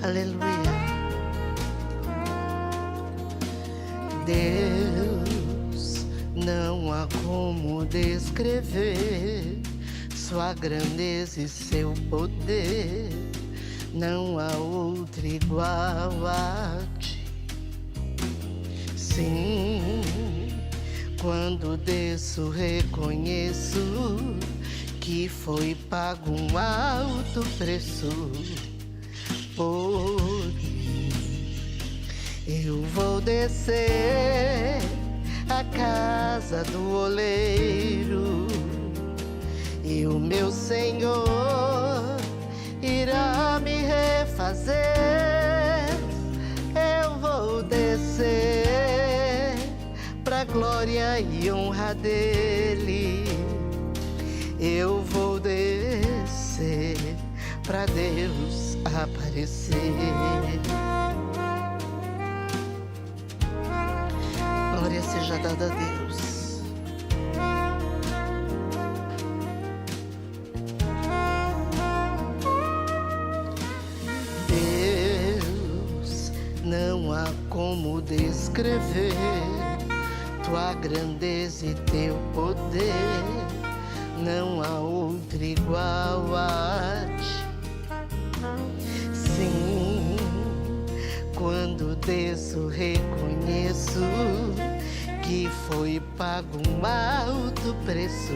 Aleluia. Deus, não há como descrever sua grandeza e seu poder. Não há outro igual a ti. Sim, quando desço reconheço que foi pago um alto preço por mim. Eu vou descer a casa do oleiro e o meu Senhor irá me refazer. Eu vou descer pra glória e honra dele. Eu vou descer pra Deus aparecer. Glória seja dada a Deus. Deus, não há como descrever tua grandeza e teu poder. Não há outro igual a ti. Sim, quando desço reconheço que foi pago um alto preço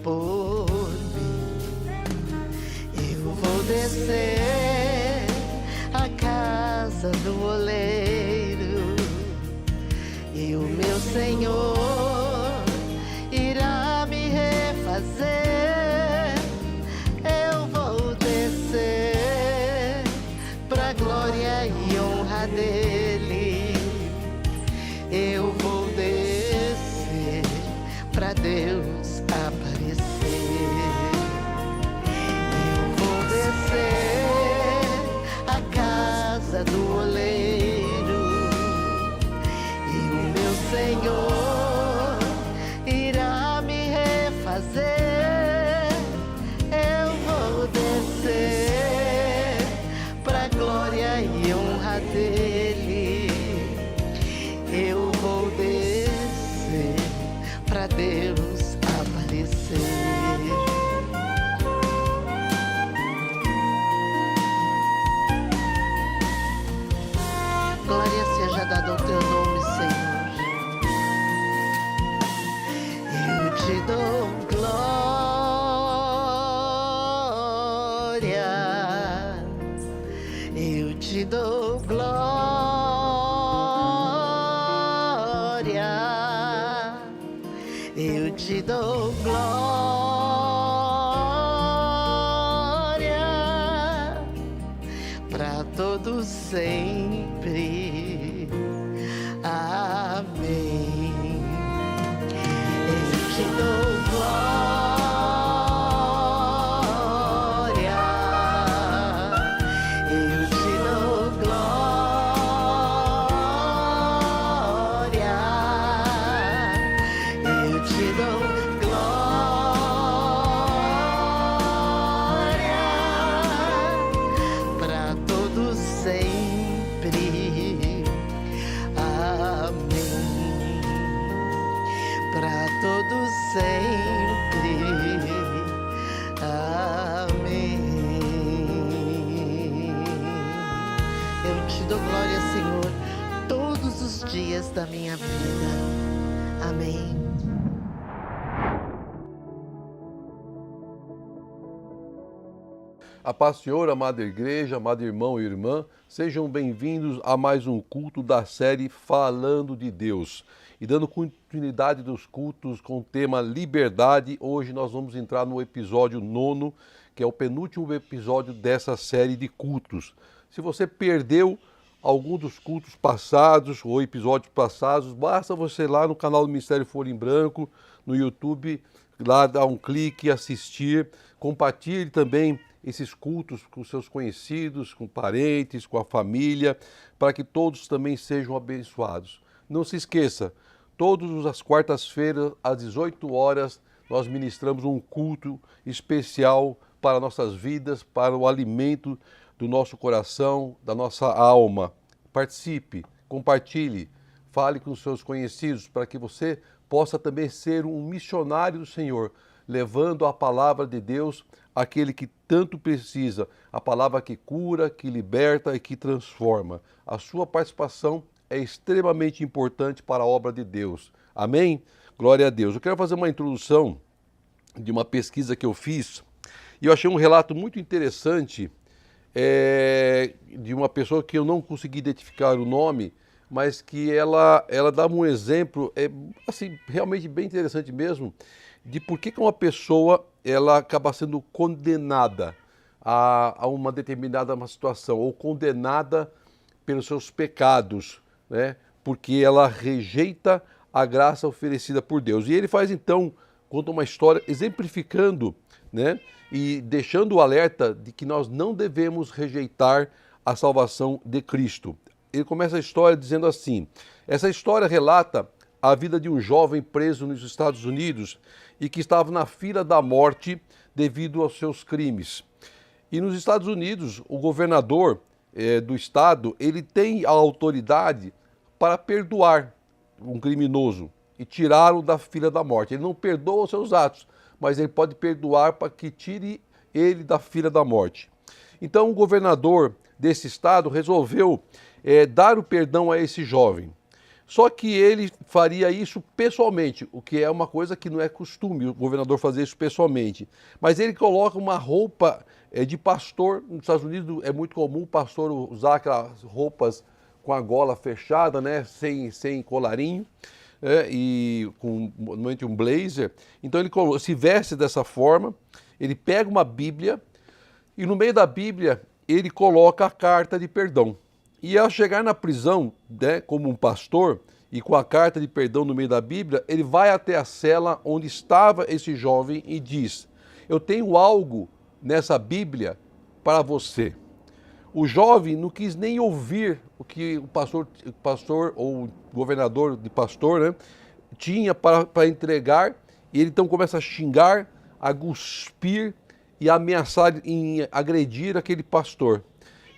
por mim. Eu vou descer a casa do oleiro e o meu Senhor irá me refazer. Eu vou descer pra glória e honra dele. Eu vou descer pra Deus aparecer. Eu vou descer a casa do oleiro e o meu Senhor irá me refazer. Eu vou descer pra glória e honra dele. Eu vou descer pra Deus aparecer. Glória seja dada ao teu nome, Senhor. Eu te dou glória. Eu te dou glória. Eu te dou glória pra todos sempre. Amém. Eu te dou glória. Eu te dou glória. Eu te dou glória pra todos sempre. Amém. Pra todos sempre. Amém. Eu te dou glória, Senhor, todos os dias da minha vida. Amém. A paz do Senhor, amada igreja, amado irmão e irmã, sejam bem-vindos a mais um culto da série Falando de Deus. E dando continuidade dos cultos com o tema liberdade, hoje nós vamos entrar no episódio 9, que é o penúltimo episódio dessa série de cultos. Se você perdeu algum dos cultos passados ou episódios passados, basta você ir lá no canal do Ministério Folha em Branco, no YouTube, lá dar um clique e assistir. Compartilhe também esses cultos com seus conhecidos, com parentes, com a família, para que todos também sejam abençoados. Não se esqueça, todas as quartas-feiras, às 18 horas, nós ministramos um culto especial para nossas vidas, para o alimento do nosso coração, da nossa alma. Participe, compartilhe, fale com os seus conhecidos para que você possa também ser um missionário do Senhor, levando a palavra de Deus àquele que tanto precisa, a palavra que cura, que liberta e que transforma. A sua participação é extremamente importante para a obra de Deus. Amém? Glória a Deus. Eu quero fazer uma introdução de uma pesquisa que eu fiz e eu achei um relato muito interessante de uma pessoa que eu não consegui identificar o nome, mas que ela dá um exemplo, assim, realmente bem interessante mesmo, de por que uma pessoa ela acaba sendo condenada a uma determinada situação, ou condenada pelos seus pecados, né? Porque ela rejeita a graça oferecida por Deus. E ele faz então, conta uma história exemplificando, né? E deixando o alerta de que nós não devemos rejeitar a salvação de Cristo. Ele começa a história dizendo assim: essa história relata a vida de um jovem preso nos Estados Unidos e que estava na fila da morte devido aos seus crimes. E nos Estados Unidos, o governador do estado, ele tem a autoridade para perdoar um criminoso e tirá-lo da fila da morte. Ele não perdoa os seus atos, mas ele pode perdoar para que tire ele da fila da morte. Então o governador desse estado resolveu dar o perdão a esse jovem. Só que ele faria isso pessoalmente, o que é uma coisa que não é costume o governador fazer isso pessoalmente. Mas ele coloca uma roupa de pastor. Nos Estados Unidos é muito comum o pastor usar aquelas roupas com a gola fechada, né, sem colarinho, e com normalmente um blazer. Então ele se veste dessa forma, ele pega uma Bíblia e no meio da Bíblia ele coloca a carta de perdão. E ao chegar na prisão, né, como um pastor, e com a carta de perdão no meio da Bíblia, ele vai até a cela onde estava esse jovem e diz: eu tenho algo nessa Bíblia para você. O jovem não quis nem ouvir o que o pastor ou o governador de pastor, né, tinha para entregar, e ele então começa a xingar, a cuspir e a ameaçar em agredir aquele pastor.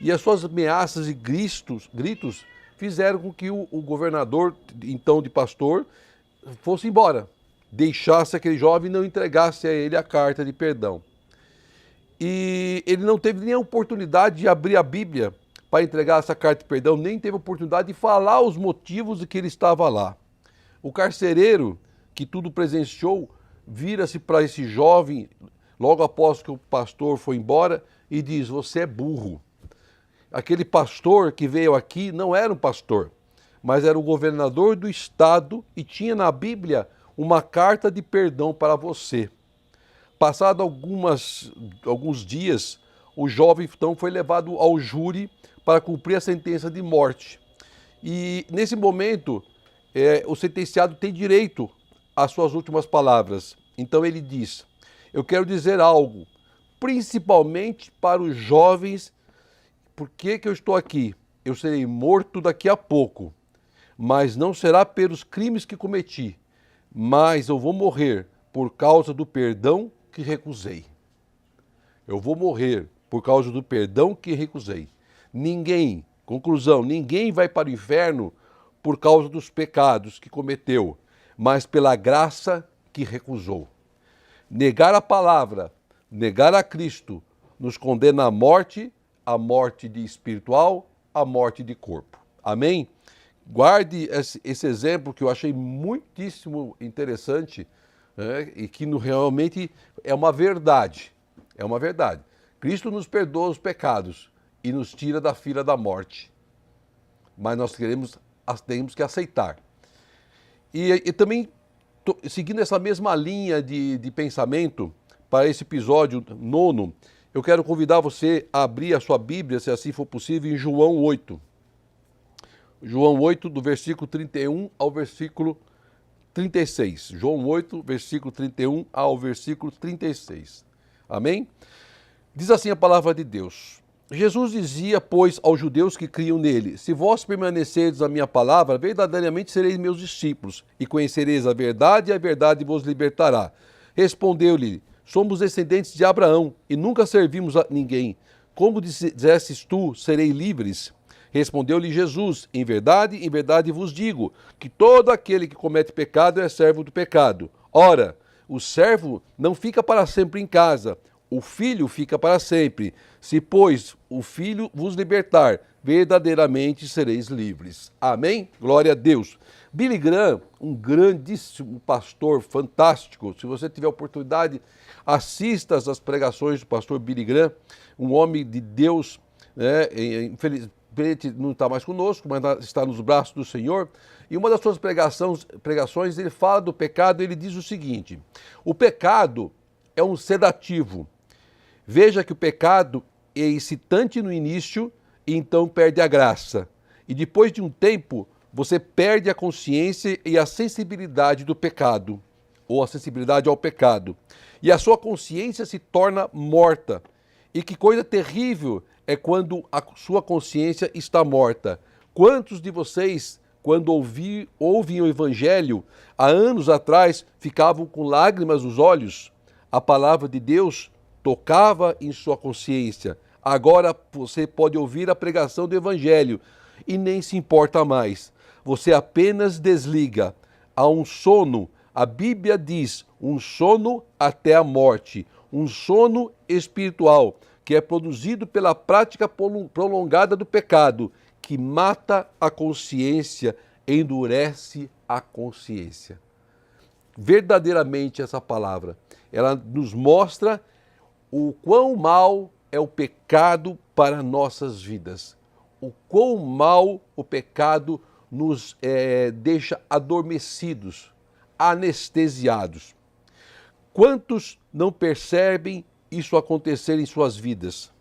E as suas ameaças e gritos fizeram com que o governador, então de pastor, fosse embora, deixasse aquele jovem e não entregasse a ele a carta de perdão. E ele não teve nem a oportunidade de abrir a Bíblia para entregar essa carta de perdão, nem teve a oportunidade de falar os motivos de que ele estava lá. O carcereiro, que tudo presenciou, vira-se para esse jovem, logo após que o pastor foi embora, e diz: você é burro. Aquele pastor que veio aqui não era um pastor, mas era o governador do estado e tinha na Bíblia uma carta de perdão para você. Passado alguns dias, o jovem então foi levado ao júri para cumprir a sentença de morte. E nesse momento, o sentenciado tem direito às suas últimas palavras. Então ele diz: eu quero dizer algo, principalmente para os jovens. Por que eu estou aqui? Eu serei morto daqui a pouco, mas não será pelos crimes que cometi, mas eu vou morrer por causa do perdão que recusei. Eu vou morrer por causa do perdão que recusei. Conclusão, ninguém vai para o inferno por causa dos pecados que cometeu, mas pela graça que recusou. Negar a palavra, negar a Cristo, nos condena à morte, a morte de espiritual, a morte de corpo. Amém? Guarde esse exemplo que eu achei muitíssimo interessante, né, e que realmente é uma verdade. É uma verdade. Cristo nos perdoa os pecados e nos tira da fila da morte. Mas nós temos que aceitar. E também, seguindo essa mesma linha de pensamento, para esse episódio 9, eu quero convidar você a abrir a sua Bíblia, se assim for possível, em João 8. João 8, do versículo 31 ao versículo 36. João 8, versículo 31 ao versículo 36. Amém? Diz assim a palavra de Deus: Jesus dizia, pois, aos judeus que criam nele: se vós permanecerdes na minha palavra, verdadeiramente sereis meus discípulos, e conhecereis a verdade vos libertará. Respondeu-lhe: somos descendentes de Abraão e nunca servimos a ninguém. Como dissestes tu, serei livres? Respondeu-lhe Jesus, em verdade vos digo, que todo aquele que comete pecado é servo do pecado. Ora, o servo não fica para sempre em casa, o filho fica para sempre. Se, pois, o filho vos libertar, verdadeiramente sereis livres. Amém? Glória a Deus. Billy Graham, um grandíssimo pastor, fantástico. Se você tiver oportunidade, assista às pregações do pastor Billy Graham, um homem de Deus, né? Infelizmente não está mais conosco, mas está nos braços do Senhor. E uma das suas pregações, ele fala do pecado, ele diz o seguinte: o pecado é um sedativo. Veja que o pecado é excitante no início e então perde a graça. E depois de um tempo, você perde a consciência e a sensibilidade do pecado, ou a sensibilidade ao pecado. E a sua consciência se torna morta. E que coisa terrível é quando a sua consciência está morta. Quantos de vocês, quando ouvem o Evangelho, há anos atrás, ficavam com lágrimas nos olhos? A palavra de Deus tocava em sua consciência. Agora você pode ouvir a pregação do Evangelho e nem se importa mais. Você apenas desliga. Há um sono, a Bíblia diz, um sono até a morte, um sono espiritual, que é produzido pela prática prolongada do pecado, que mata a consciência, endurece a consciência. Verdadeiramente essa palavra, ela nos mostra o quão mal é o pecado para nossas vidas, o quão mal o pecado nos deixa adormecidos, anestesiados. Quantos não percebem isso acontecer em suas vidas?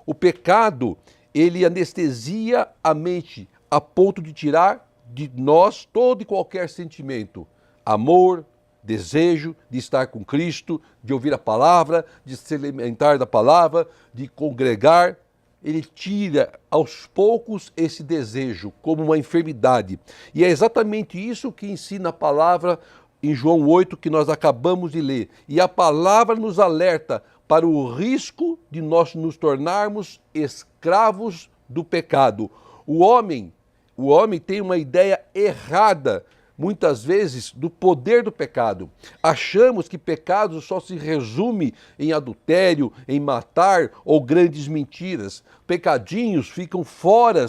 O pecado, ele anestesia a mente a ponto de tirar de nós todo e qualquer sentimento, amor, desejo de estar com Cristo, de ouvir a palavra, de se alimentar da palavra, de congregar. Ele tira aos poucos esse desejo como uma enfermidade. E é exatamente isso que ensina a palavra em João 8, que nós acabamos de ler. E a palavra nos alerta para o risco de nós nos tornarmos escravos do pecado. O homem tem uma ideia errada, muitas vezes, do poder do pecado. Achamos que pecado só se resume em adultério, em matar ou grandes mentiras. Pecadinhos ficam fora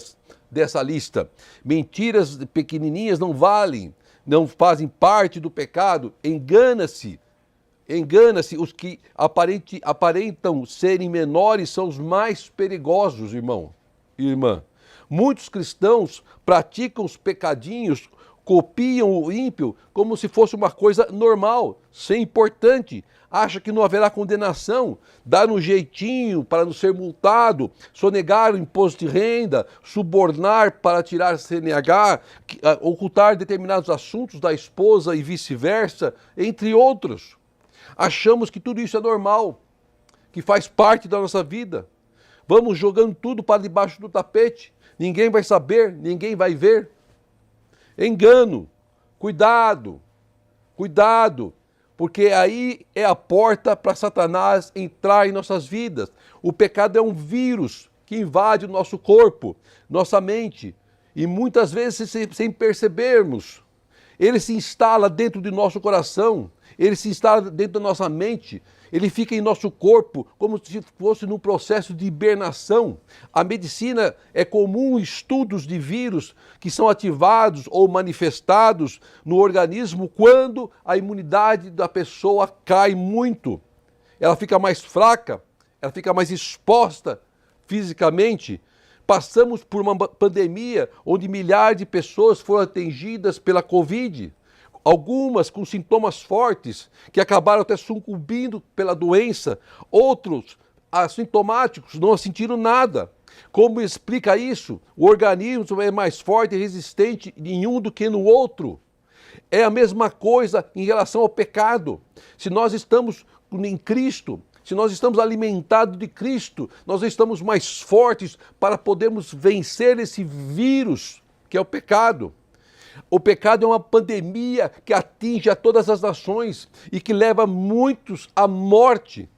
dessa lista. Mentiras pequenininhas não valem, não fazem parte do pecado. Engana-se, os que aparentam serem menores são os mais perigosos, irmão e irmã. Muitos cristãos praticam os pecadinhos, copiam o ímpio como se fosse uma coisa normal, sem importante. Acha que não haverá condenação, dar um jeitinho para não ser multado, sonegar o imposto de renda, subornar para tirar CNH, ocultar determinados assuntos da esposa e vice-versa, entre outros. Achamos que tudo isso é normal, que faz parte da nossa vida. Vamos jogando tudo para debaixo do tapete. Ninguém vai saber, ninguém vai ver. Engano, cuidado, porque aí é a porta para Satanás entrar em nossas vidas. O pecado é um vírus que invade o nosso corpo, nossa mente, e muitas vezes sem percebermos. Ele se instala dentro do nosso coração, ele se instala dentro da nossa mente, ele fica em nosso corpo como se fosse num processo de hibernação. A medicina é comum estudos de vírus que são ativados ou manifestados no organismo quando a imunidade da pessoa cai muito. Ela fica mais fraca, ela fica mais exposta fisicamente. Passamos por uma pandemia onde milhares de pessoas foram atingidas pela Covid. Algumas com sintomas fortes, que acabaram até sucumbindo pela doença. Outros assintomáticos, não sentiram nada. Como explica isso? O organismo é mais forte e resistente em um do que no outro. É a mesma coisa em relação ao pecado. Se nós estamos em Cristo, se nós estamos alimentados de Cristo, nós estamos mais fortes para podermos vencer esse vírus que é o pecado. O pecado é uma pandemia que atinge a todas as nações e que leva muitos à morte.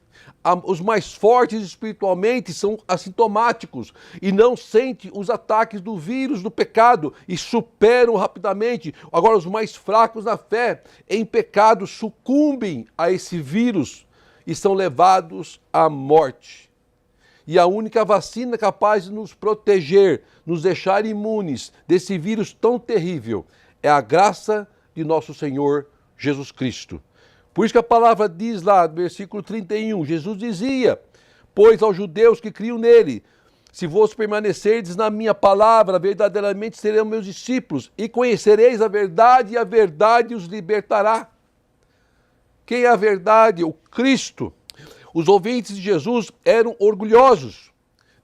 Os mais fortes espiritualmente são assintomáticos e não sentem os ataques do vírus do pecado e superam rapidamente. Agora, os mais fracos na fé, em pecado, sucumbem a esse vírus e são levados à morte. E a única vacina capaz de nos proteger, nos deixar imunes desse vírus tão terrível, é a graça de nosso Senhor Jesus Cristo. Por isso que a palavra diz lá, no versículo 31, Jesus dizia: pois aos judeus que criam nele, se vos permanecerdes na minha palavra, verdadeiramente serão meus discípulos, e conhecereis a verdade, e a verdade os libertará. Quem é a verdade? O Cristo. Os ouvintes de Jesus eram orgulhosos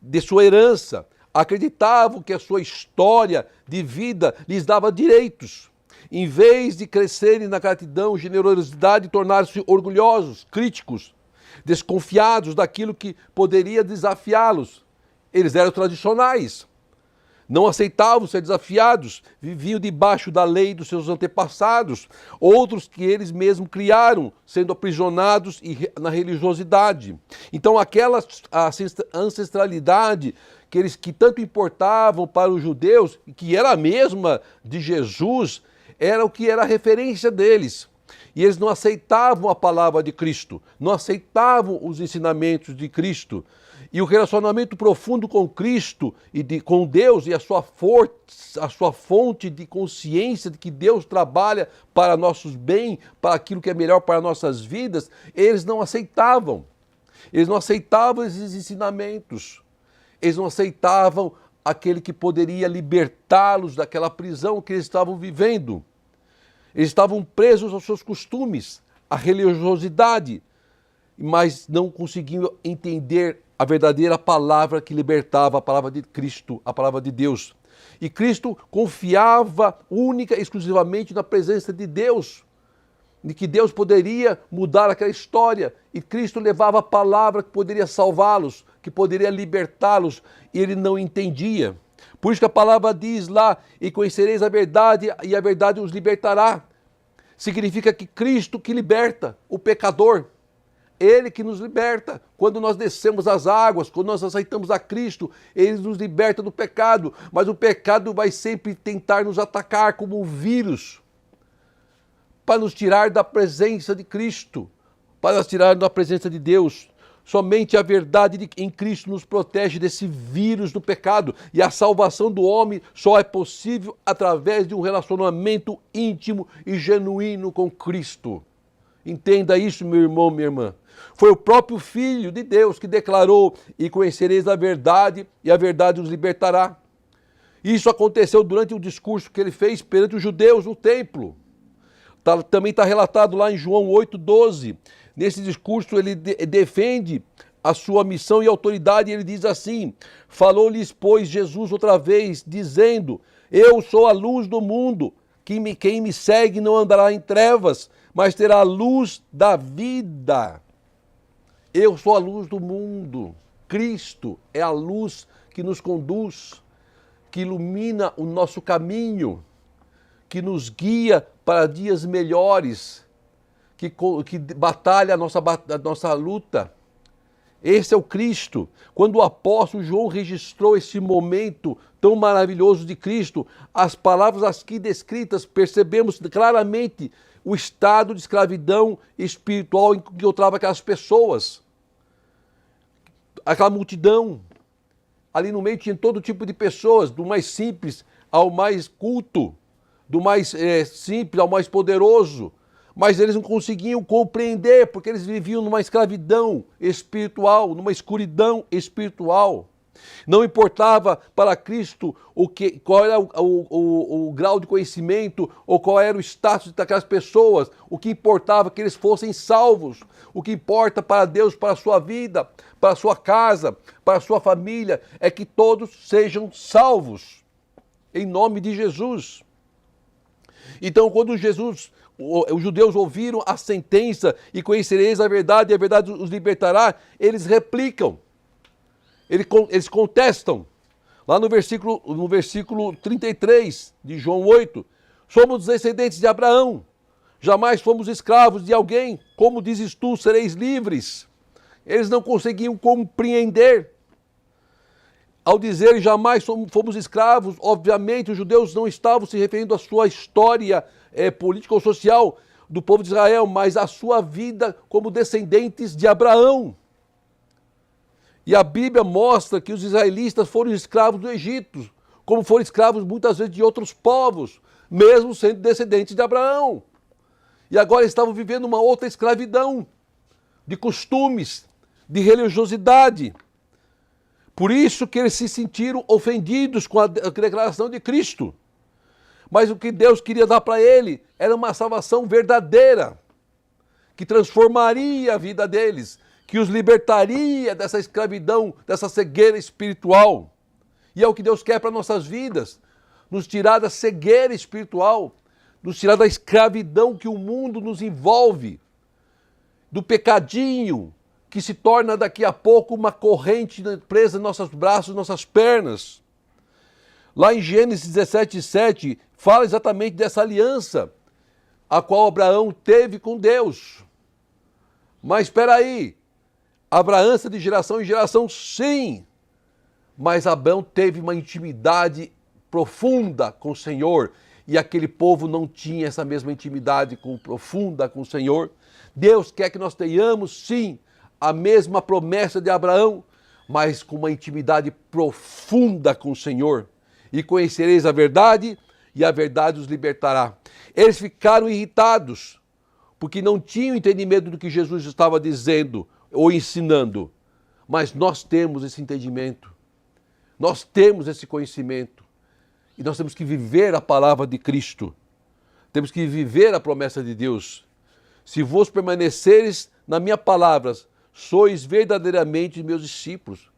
de sua herança, acreditavam que a sua história de vida lhes dava direitos. Em vez de crescerem na gratidão, generosidade, tornaram-se orgulhosos, críticos, desconfiados daquilo que poderia desafiá-los. Eles eram tradicionais, não aceitavam ser desafiados, viviam debaixo da lei dos seus antepassados, outros que eles mesmos criaram, sendo aprisionados na religiosidade. Então aquela ancestralidade que tanto importavam para os judeus, que era a mesma de Jesus, era o que era a referência deles. E eles não aceitavam a palavra de Cristo, não aceitavam os ensinamentos de Cristo. E o relacionamento profundo com Cristo e com Deus e a sua fonte de consciência de que Deus trabalha para nossos bens, para aquilo que é melhor para nossas vidas, eles não aceitavam. Eles não aceitavam esses ensinamentos. Eles não aceitavam aquele que poderia libertá-los daquela prisão que eles estavam vivendo. Eles estavam presos aos seus costumes, à religiosidade, mas não conseguiam entender a verdadeira palavra que libertava, a palavra de Cristo, a palavra de Deus. E Cristo confiava única e exclusivamente na presença de Deus, de que Deus poderia mudar aquela história. E Cristo levava a palavra que poderia salvá-los, que poderia libertá-los, e ele não entendia. Por isso que a palavra diz lá: e conhecereis a verdade, e a verdade os libertará. Significa que Cristo que liberta o pecador. Ele que nos liberta. Quando nós descemos as águas, quando nós aceitamos a Cristo, Ele nos liberta do pecado. Mas o pecado vai sempre tentar nos atacar como um vírus, para nos tirar da presença de Cristo, para nos tirar da presença de Deus. Somente a verdade em Cristo nos protege desse vírus do pecado. E a salvação do homem só é possível através de um relacionamento íntimo e genuíno com Cristo. Entenda isso, meu irmão, minha irmã. Foi o próprio Filho de Deus que declarou: e conhecereis a verdade, e a verdade os libertará. Isso aconteceu durante o discurso que ele fez perante os judeus no templo. Também está relatado lá em João 8,12. Nesse discurso ele defende a sua missão e autoridade, e ele diz assim: falou-lhes, pois, Jesus outra vez, dizendo: eu sou a luz do mundo, quem me segue não andará em trevas, mas terá a luz da vida. Eu sou a luz do mundo. Cristo é a luz que nos conduz, que ilumina o nosso caminho, que nos guia para dias melhores, que batalha a nossa luta. Esse é o Cristo. Quando o apóstolo João registrou esse momento tão maravilhoso de Cristo, as palavras aqui descritas, percebemos claramente o estado de escravidão espiritual em que encontrava aquelas pessoas. Aquela multidão. Ali no meio tinha todo tipo de pessoas, do mais simples ao mais culto, do mais simples ao mais poderoso. Mas eles não conseguiam compreender, porque eles viviam numa escravidão espiritual, numa escuridão espiritual. Não importava para Cristo qual era o grau de conhecimento ou qual era o status daquelas pessoas. O que importava é que eles fossem salvos. O que importa para Deus, para a sua vida, para a sua casa, para a sua família, é que todos sejam salvos. Em nome de Jesus. Então, quando os judeus ouviram a sentença, e conhecereis a verdade, e a verdade os libertará, eles replicam, eles contestam. Lá no versículo 33 de João 8, Somos descendentes de Abraão. Jamais fomos escravos de alguém. Como dizes tu, sereis livres. Eles não conseguiam compreender. Ao dizer jamais fomos escravos, obviamente os judeus não estavam se referindo à sua história política ou social do povo de Israel, mas à sua vida como descendentes de Abraão. E a Bíblia mostra que os israelitas foram escravos do Egito, como foram escravos muitas vezes de outros povos, mesmo sendo descendentes de Abraão. E agora estavam vivendo uma outra escravidão, de costumes, de religiosidade. Por isso que eles se sentiram ofendidos com a declaração de Cristo. Mas o que Deus queria dar para ele era uma salvação verdadeira, que transformaria a vida deles, que os libertaria dessa escravidão, dessa cegueira espiritual. E é o que Deus quer para nossas vidas, nos tirar da cegueira espiritual, nos tirar da escravidão que o mundo nos envolve, do pecadinho, que se torna daqui a pouco uma corrente presa em nossos braços, nossas pernas. Lá em Gênesis 17:7, fala exatamente dessa aliança, a qual Abraão teve com Deus. Mas espera aí, Abraão de geração em geração, sim, mas Abraão teve uma intimidade profunda com o Senhor, e aquele povo não tinha essa mesma intimidade profunda com o Senhor. Deus quer que nós tenhamos, sim, a mesma promessa de Abraão, mas com uma intimidade profunda com o Senhor. E conhecereis a verdade, e a verdade os libertará. Eles ficaram irritados, porque não tinham entendimento do que Jesus estava dizendo ou ensinando. Mas nós temos esse entendimento, nós temos esse conhecimento, e nós temos que viver a palavra de Cristo, temos que viver a promessa de Deus. Se vos permaneceres na minha palavra, sois verdadeiramente meus discípulos.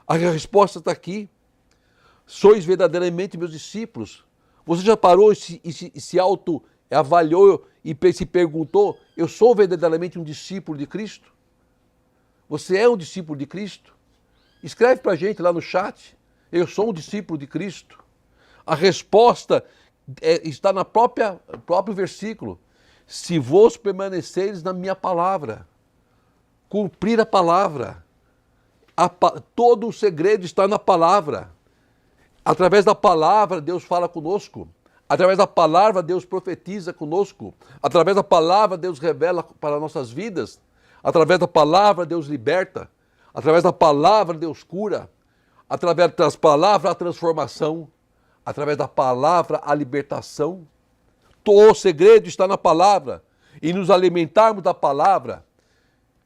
A resposta está aqui. Sois verdadeiramente meus discípulos. Você já parou e se autoavaliou e se perguntou, eu sou verdadeiramente um discípulo de Cristo? Você é um discípulo de Cristo? Escreve para a gente lá no chat, eu sou um discípulo de Cristo. A resposta está no próprio versículo. Se vos permaneceres na minha palavra, cumprir a palavra, todo o segredo está na palavra. Através da palavra Deus fala conosco, através da palavra Deus profetiza conosco, através da palavra Deus revela para nossas vidas, através da palavra Deus liberta, através da palavra Deus cura, através das palavras a transformação, através da palavra a libertação. O segredo está na palavra, e nos alimentarmos da palavra.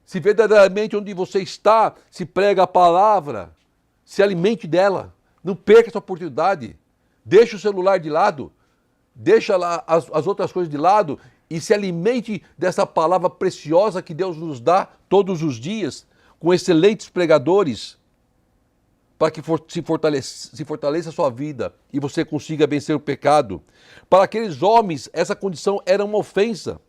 Se verdadeiramente onde você está se prega a palavra, se alimente dela, não perca essa oportunidade, deixa o celular de lado, deixa lá as outras coisas de lado e se alimente dessa palavra preciosa que Deus nos dá todos os dias, com excelentes pregadores, para que se fortaleça a sua vida e você consiga vencer o pecado. Para aqueles homens, essa condição era uma ofensa.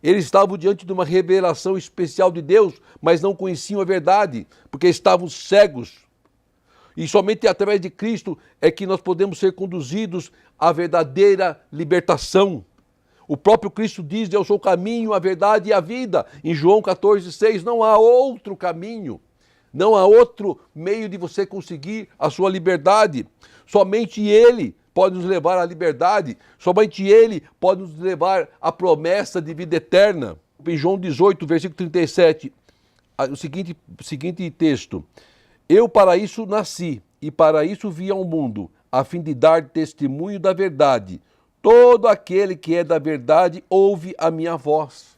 Eles estavam diante de uma revelação especial de Deus, mas não conheciam a verdade, porque estavam cegos. E somente através de Cristo é que nós podemos ser conduzidos à verdadeira libertação. O próprio Cristo diz, eu sou o caminho, a verdade e a vida. Em João 14,6, não há outro caminho, não há outro meio de você conseguir a sua liberdade. Somente Ele pode nos levar à liberdade, somente Ele pode nos levar à promessa de vida eterna. Em João 18, versículo 37, o seguinte texto: eu para isso nasci e para isso vim ao mundo, a fim de dar testemunho da verdade. Todo aquele que é da verdade ouve a minha voz.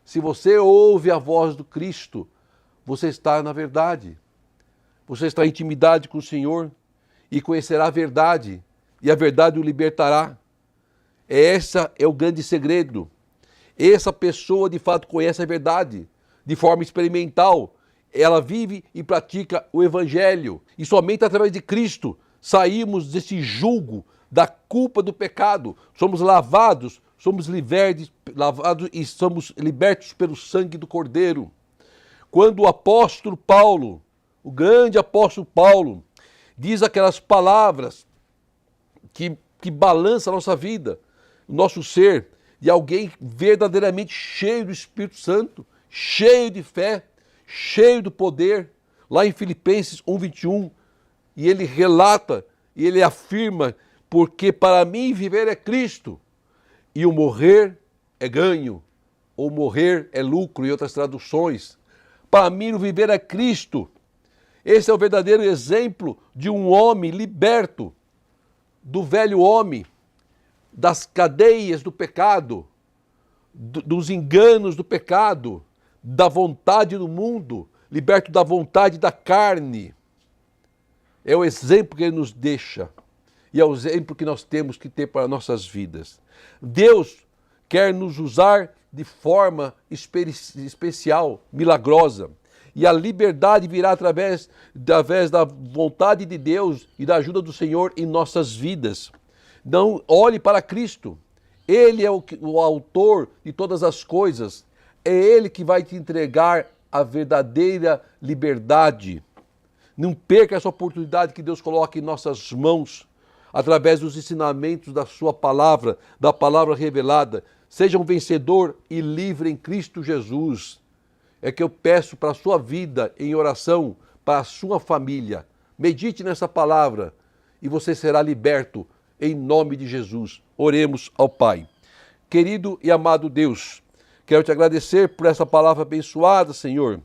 Se você ouve a voz do Cristo, você está na verdade. Você está em intimidade com o Senhor e conhecerá a verdade, e a verdade o libertará. Esse é o grande segredo. Essa pessoa de fato conhece a verdade de forma experimental. Ela vive e pratica o Evangelho. E somente através de Cristo saímos desse jugo da culpa do pecado. Somos lavados, somos lavados e somos libertos pelo sangue do Cordeiro. Quando o apóstolo Paulo, o grande apóstolo Paulo, diz aquelas palavras que que balança a nossa vida, o nosso ser, de alguém verdadeiramente cheio do Espírito Santo, cheio de fé, cheio do poder. Lá em Filipenses 1:21, e ele relata, e ele afirma, porque para mim viver é Cristo, e o morrer é ganho, ou morrer é lucro, em outras traduções. Para mim o viver é Cristo. Esse é o verdadeiro exemplo de um homem liberto do velho homem, das cadeias do pecado, dos enganos do pecado, da vontade do mundo, liberto da vontade da carne. É o exemplo que ele nos deixa e é o exemplo que nós temos que ter para nossas vidas. Deus quer nos usar de forma especial, milagrosa. E a liberdade virá através da vontade de Deus e da ajuda do Senhor em nossas vidas. Não olhe para Cristo. Ele é o autor de todas as coisas. É Ele que vai te entregar a verdadeira liberdade. Não perca essa oportunidade que Deus coloca em nossas mãos, através dos ensinamentos da sua palavra, da palavra revelada. Seja um vencedor e livre em Cristo Jesus. É que eu peço para a sua vida em oração, para a sua família. Medite nessa palavra e você será liberto em nome de Jesus. Oremos ao Pai. Querido e amado Deus, quero te agradecer por essa palavra abençoada, Senhor,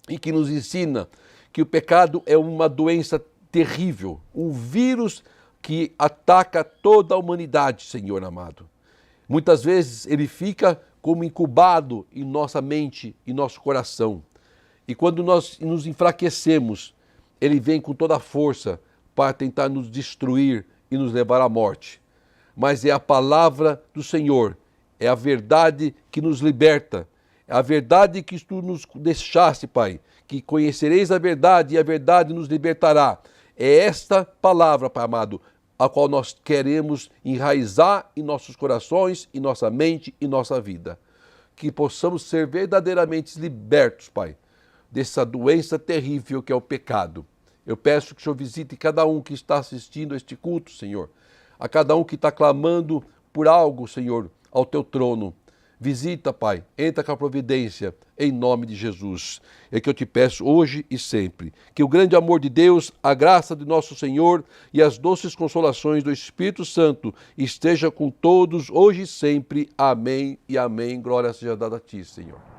e que nos ensina que o pecado é uma doença terrível, um vírus que ataca toda a humanidade, Senhor amado. Muitas vezes ele fica como incubado em nossa mente e nosso coração. E quando nós nos enfraquecemos, ele vem com toda a força para tentar nos destruir e nos levar à morte. Mas é a palavra do Senhor, é a verdade que nos liberta, é a verdade que tu nos deixaste, Pai, que conhecereis a verdade e a verdade nos libertará. É esta palavra, Pai amado, a qual nós queremos enraizar em nossos corações, em nossa mente e nossa vida. Que possamos ser verdadeiramente libertos, Pai, dessa doença terrível que é o pecado. Eu peço que o Senhor visite cada um que está assistindo a este culto, Senhor, a cada um que está clamando por algo, Senhor, ao teu trono. Visita, Pai, entra com a providência, em nome de Jesus. É que eu te peço hoje e sempre. Que o grande amor de Deus, a graça de nosso Senhor e as doces consolações do Espírito Santo esteja com todos, hoje e sempre. Amém e amém. Glória seja dada a ti, Senhor.